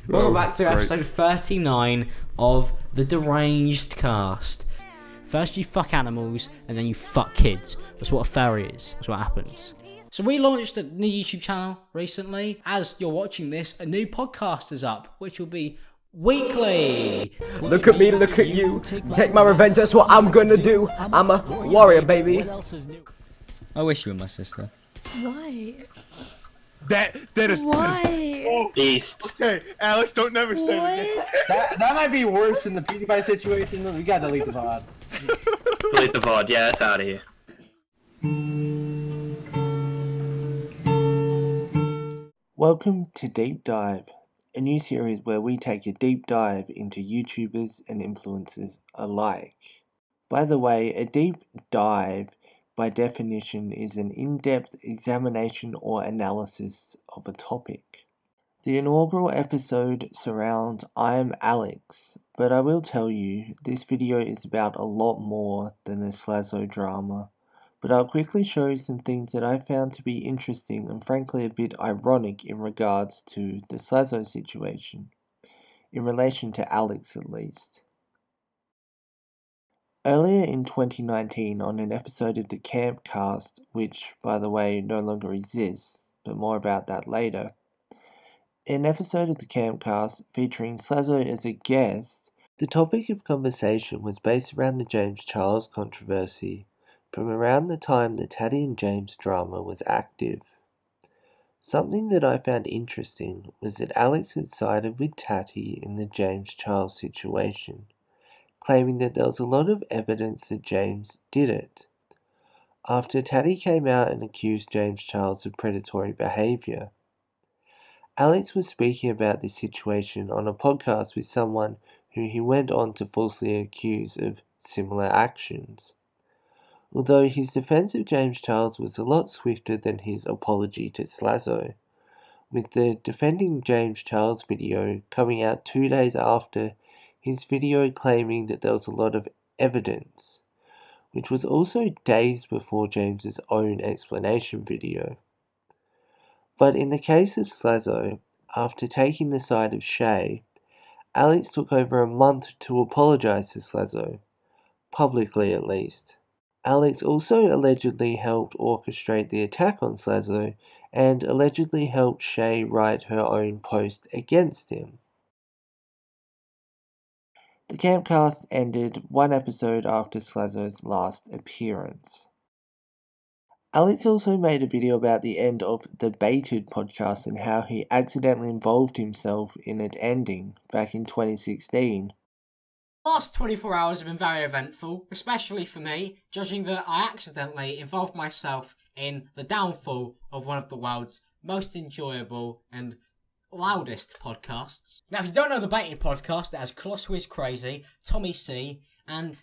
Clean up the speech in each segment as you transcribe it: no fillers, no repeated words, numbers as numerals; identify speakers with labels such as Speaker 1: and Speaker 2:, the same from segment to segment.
Speaker 1: Welcome back to episode 39 of the Deranged Cast. First you fuck animals, and then you fuck kids. That's what a fairy is. That's what happens. So we launched a new YouTube channel recently. As you're watching this, a new podcast is up, which will be weekly.
Speaker 2: Look at me, look at you. Take my revenge, that's what I'm gonna do. I'm a warrior, baby.
Speaker 1: I wish you were my sister.
Speaker 3: Why?
Speaker 4: That is
Speaker 3: Why?
Speaker 5: East.
Speaker 4: okay. Alex, don't never say it again.
Speaker 6: That might be worse than the PewDiePie situation. We gotta delete the VOD.
Speaker 5: Delete the VOD. Yeah, it's out of here.
Speaker 7: Welcome to Deep Dive, a new series where we take a deep dive into YouTubers and influencers alike. By the way, a deep dive by definition is an in-depth examination or analysis of a topic. The inaugural episode surrounds ImAllexx, but I will tell you, this video is about a lot more than the Slazo drama. But I'll quickly show you some things that I found to be interesting and frankly a bit ironic in regards to the Slazo situation, in relation to Alex at least. Earlier in 2019, on an episode of the Campcast, which by the way no longer exists, but more about that later, an episode of the Campcast featuring Slazo as a guest, the topic of conversation was based around the James Charles controversy, from around the time the Taddy and James drama was active. Something that I found interesting was that Alex had sided with Taddy in the James Charles situation, claiming that there was a lot of evidence that James did it. After Taddy came out and accused James Charles of predatory behaviour, Alex was speaking about this situation on a podcast with someone who he went on to falsely accuse of similar actions. Although his defense of James Charles was a lot swifter than his apology to Slazo, with the defending James Charles video coming out 2 days after his video claiming that there was a lot of evidence, which was also days before James's own explanation video. But in the case of Slazo, after taking the side of Shay, Alex took over a month to apologise to Slazo, publicly at least. Alex also allegedly helped orchestrate the attack on Slazo and allegedly helped Shay write her own post against him. The Campcast ended one episode after Slazo's last appearance. Alex also made a video about the end of the Baited podcast and how he accidentally involved himself in it ending back in 2016.
Speaker 1: Last 24 hours have been very eventful, especially for me, judging that I accidentally involved myself in the downfall of one of the world's most enjoyable and loudest podcasts. Now, if you don't know the Baited podcast, it has Colossal is Crazy, Tommy C, and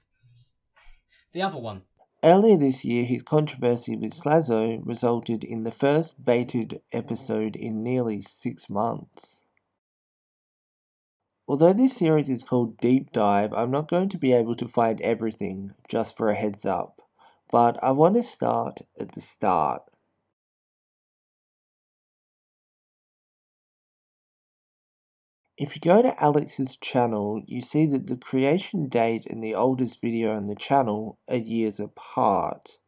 Speaker 1: the other one.
Speaker 7: Earlier this year, his controversy with Slazo resulted in the first Baited episode in nearly 6 months. Although this series is called Deep Dive, I'm not going to be able to find everything, just for a heads up, but I want to start at the start. If you go to Alex's channel, you see that the creation date and the oldest video on the channel are years apart.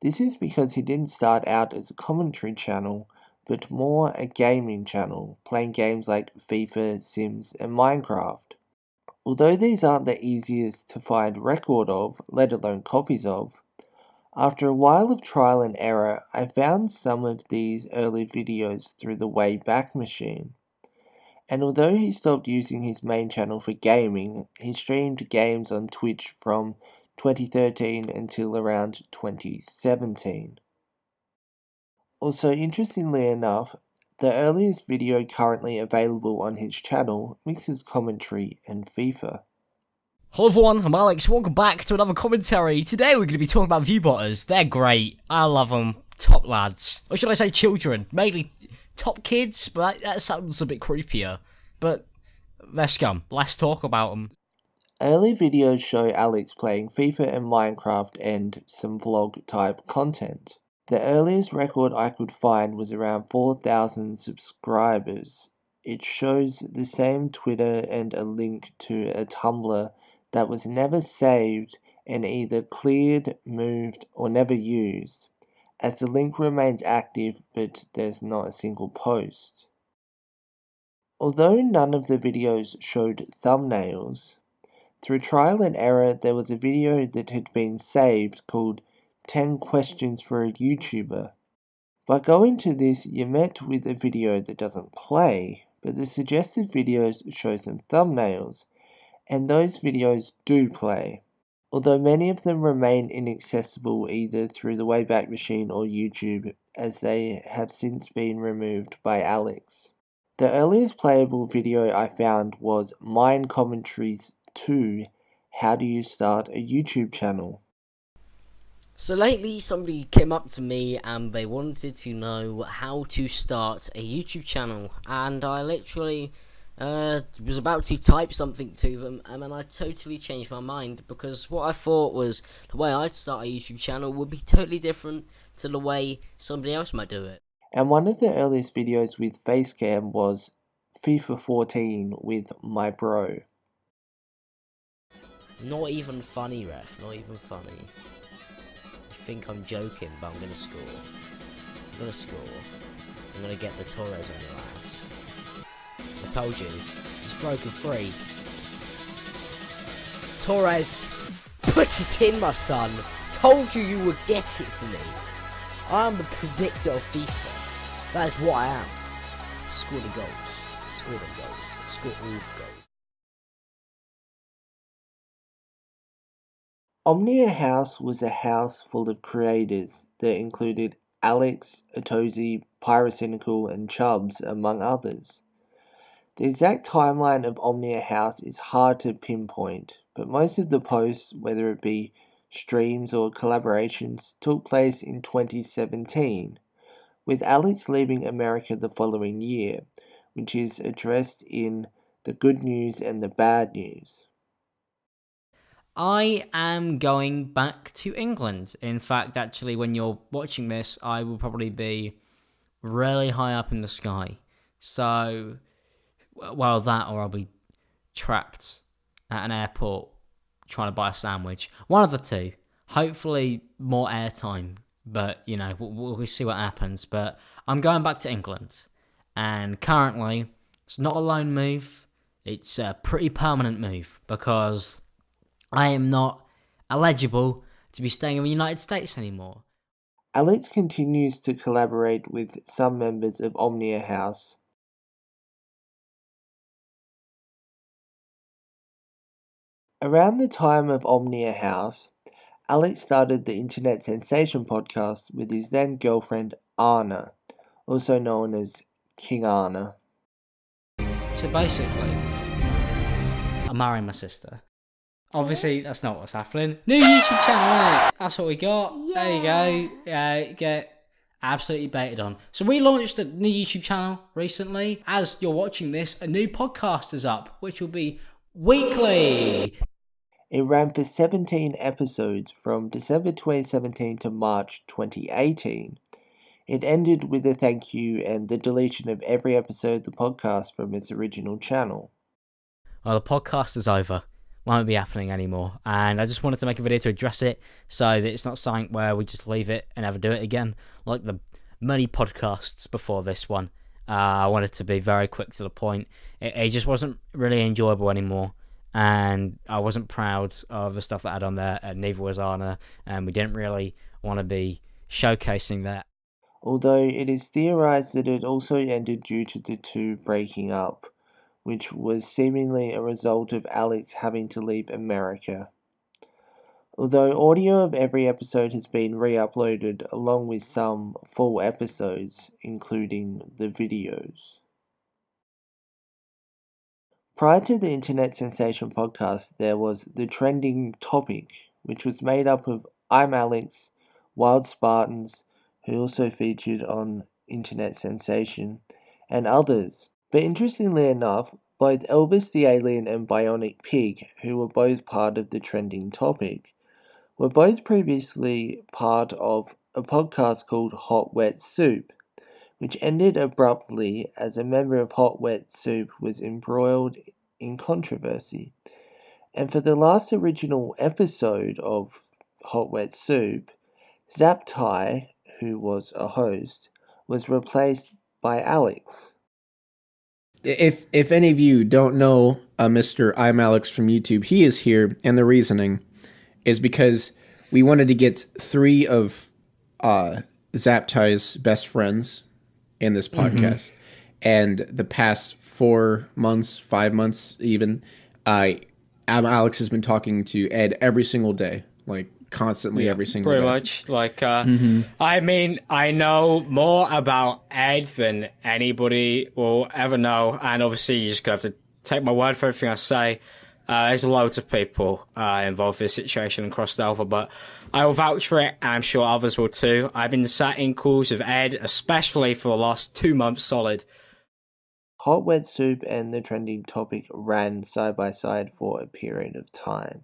Speaker 7: This is because he didn't start out as a commentary channel, but more a gaming channel, playing games like FIFA, Sims, and Minecraft. Although these aren't the easiest to find record of, let alone copies of, after a while of trial and error, I found some of these early videos through the Wayback Machine. And although he stopped using his main channel for gaming, he streamed games on Twitch from 2013 until around 2017. Also, interestingly enough, the earliest video currently available on his channel mixes commentary and FIFA.
Speaker 1: Hello everyone, I'm Alex, welcome back to another commentary. Today we're going to be talking about Viewbotters. They're great, I love them, top lads. Or should I say children, mainly top kids, but that sounds a bit creepier. But they're scum, let's talk about them.
Speaker 7: Early videos show Alex playing FIFA and Minecraft and some vlog type content. The earliest record I could find was around 4,000 subscribers. it shows the same Twitter and a link to a Tumblr that was never saved and either cleared, moved, or never used, as the link remains active but there's not a single post. Although none of the videos showed thumbnails, through trial and error there was a video that had been saved called 10 Questions for a YouTuber. By going to this, you're met with a video that doesn't play, but the suggested videos show some thumbnails, and those videos do play, although many of them remain inaccessible either through the Wayback Machine or YouTube, as they have since been removed by ImAllexx. The earliest playable video I found was Mine Commentaries 2, How Do You Start a YouTube Channel?
Speaker 8: So lately somebody came up to me and they wanted to know how to start a YouTube channel, and I literally was about to type something to them, and then I totally changed my mind, because what I thought was the way I'd start a YouTube channel would be totally different to the way somebody else might do it.
Speaker 7: And one of the earliest videos with Facecam was FIFA 14 with my bro.
Speaker 8: Not even funny, ref, not even funny. You think I'm joking, but I'm gonna score. I'm gonna score. I'm gonna get the Torres on your ass. I told you, it's broken free. Torres, put it in, my son. Told you you would get it for me. I am the predictor of FIFA. That is what I am. Score the goals. Score the goals. Score all the goals.
Speaker 7: Omnia House was a house full of creators that included Alex, Atozy, Pyrocynical, and Chubbs, among others. The exact timeline of Omnia House is hard to pinpoint, but most of the posts, whether it be streams or collaborations, took place in 2017, with Alex leaving America the following year, which is addressed in the good news and the bad news.
Speaker 1: I am going back to England. In fact, actually, when you're watching this, I will probably be really high up in the sky. So, well, that or I'll be trapped at an airport trying to buy a sandwich. One of the two. Hopefully more airtime, but, you know, we'll see what happens. But I'm going back to England. And currently, it's not a lone move. It's a pretty permanent move, because I am not eligible to be staying in the United States anymore.
Speaker 7: Alex continues to collaborate with some members of Omnia House. Around the time of Omnia House, Alex started the internet sensation podcast with his then girlfriend Anna, also known as King Anna.
Speaker 1: So basically, I'm marrying my sister. Obviously, that's not what's happening. New YouTube channel, innit? That's what we got.
Speaker 3: Yeah.
Speaker 1: There you go. Get absolutely baited on. So we launched a new YouTube channel recently. As you're watching this, a new podcast is up, which will be weekly.
Speaker 7: It ran for 17 episodes from December 2017 to March 2018. It ended with a thank you and the deletion of every episode of the podcast from its original channel.
Speaker 1: Well, the podcast is over. Won't be happening anymore, and I just wanted to make a video to address it so that it's not something where we just leave it and never do it again, like the many podcasts before this one. I wanted to be very quick to the point. It just wasn't really enjoyable anymore, and I wasn't proud of the stuff that I had on there, and neither was Anna, and we didn't really want to be showcasing that.
Speaker 7: Although it is theorized that it also ended due to the two breaking up, which was seemingly a result of Alex having to leave America. Although audio of every episode has been re-uploaded along with some full episodes, including the videos. Prior to the Internet Sensation podcast, there was The Trending Topic, which was made up of ImAllexx, Wild Spartans, who also featured on Internet Sensation, and others. But interestingly enough, both Elvis the Alien and Bionic Pig, who were both part of The Trending Topic, were both previously part of a podcast called Hot Wet Soup, which ended abruptly as a member of Hot Wet Soup was embroiled in controversy. And for the last original episode of Hot Wet Soup, Zaptai, who was a host, was replaced by Alex.
Speaker 9: If any of you don't know Mr. ImAllexx from YouTube, he is here, and the reasoning is because we wanted to get 3 of Zaptai's best friends in this podcast. And the past 4 months, 5 months even, Alex has been talking to Ed every single day, like constantly every single
Speaker 2: Pretty
Speaker 9: day.
Speaker 2: much. Like, I mean, I know more about Ed than anybody will ever know, and obviously you just have to take my word for everything I say. There's loads of people involved in this situation and crossed over, but I will vouch for it, and I'm sure others will too. I've been sat in calls with Ed, especially for the last 2 months solid.
Speaker 7: Hot Wet Soup and the trending topic ran side by side for a period of time.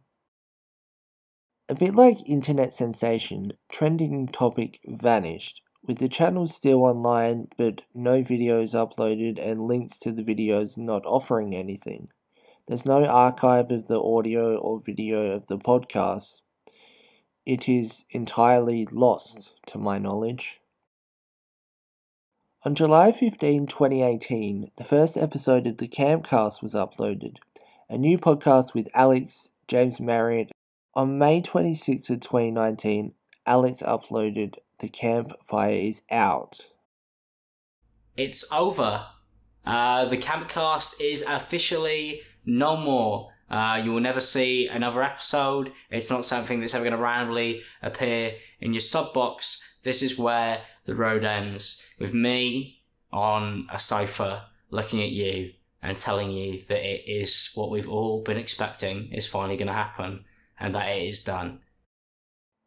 Speaker 7: A bit like internet sensation, trending topic vanished, with the channel still online but no videos uploaded and links to the videos not offering anything. There's no archive of the audio or video of the podcast. It is entirely lost, to my knowledge. On July 15, 2018, the first episode of the Campcast was uploaded, a new podcast with Alex, James Marriott. On May 26, 2019, Alex uploaded The Campfire is Out.
Speaker 8: It's over. The Campcast is officially no more. You will never see another episode. It's not something that's ever going to randomly appear in your sub box. This is where the road ends, with me on a sofa looking at you and telling you that it is what we've all been expecting is finally going to happen, and that it is done.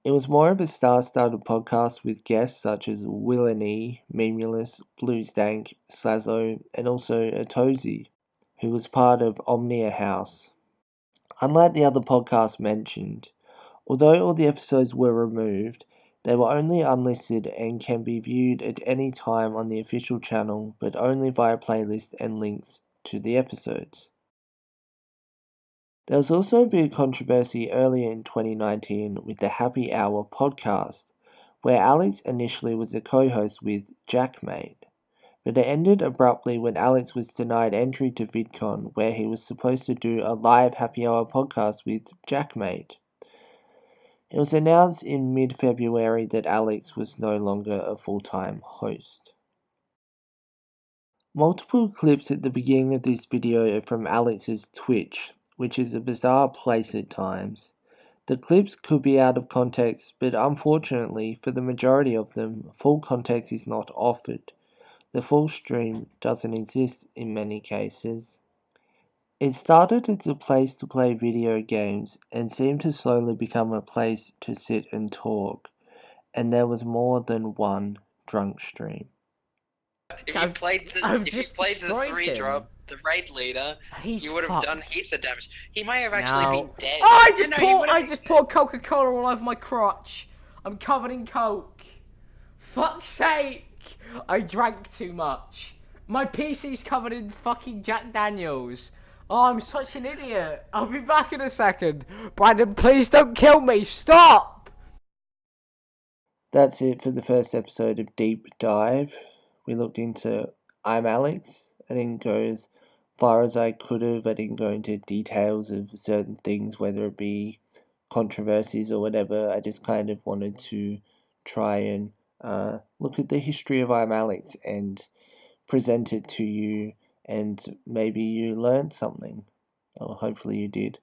Speaker 7: It was more of a star-studded podcast with guests such as Willany, Memulus, Bluesdank, Slazo, and also Atozy, who was part of Omnia House. Unlike the other podcasts mentioned, although all the episodes were removed, they were only unlisted and can be viewed at any time on the official channel, but only via playlists and links to the episodes. There was also a bit of controversy earlier in 2019 with the Happy Hour podcast, where Alex initially was the co-host with Jackmate, but it ended abruptly when Alex was denied entry to VidCon, where he was supposed to do a live Happy Hour podcast with Jackmate. It was announced in mid-February that Alex was no longer a full-time host. Multiple clips at the beginning of this video are from Alex's Twitch, which is a bizarre place at times. The clips could be out of context, but unfortunately, for the majority of them, full context is not offered. The full stream doesn't exist in many cases. It started as a place to play video games and seemed to slowly become a place to sit and talk, and there was more than one drunk stream.
Speaker 10: If you played the the raid leader,
Speaker 2: He's
Speaker 10: you would have
Speaker 2: fucked.
Speaker 10: done heaps of damage. He might have actually been dead.
Speaker 2: Oh,
Speaker 10: No,
Speaker 2: I just poured Coca-Cola all over my crotch. I'm covered in Coke. Fuck's sake! I drank too much. My PC's covered in fucking Jack Daniels. Oh, I'm such an idiot. I'll be back in a second. Brandon, please don't kill me. Stop!
Speaker 7: That's it for the first episode of Deep Dive. We looked into ImAllexx. I didn't go as far as I could have. I didn't go into details of certain things, whether it be controversies or whatever. I just kind of wanted to try and look at the history of ImAllexx and present it to you, and maybe you learned something, or hopefully you did.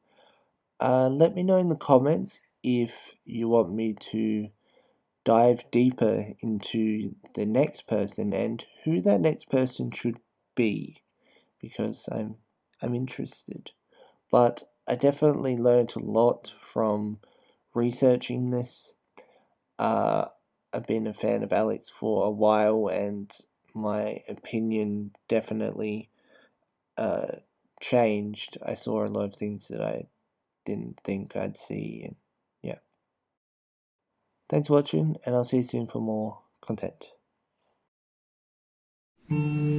Speaker 7: Let me know in the comments if you want me to dive deeper into the next person and who that next person should be, because I'm interested. But I definitely learned a lot from researching this. I've been a fan of Alex for a while, and my opinion definitely changed. I saw a lot of things that I didn't think I'd see, and yeah. Thanks for watching, and I'll see you soon for more content.
Speaker 1: Bye.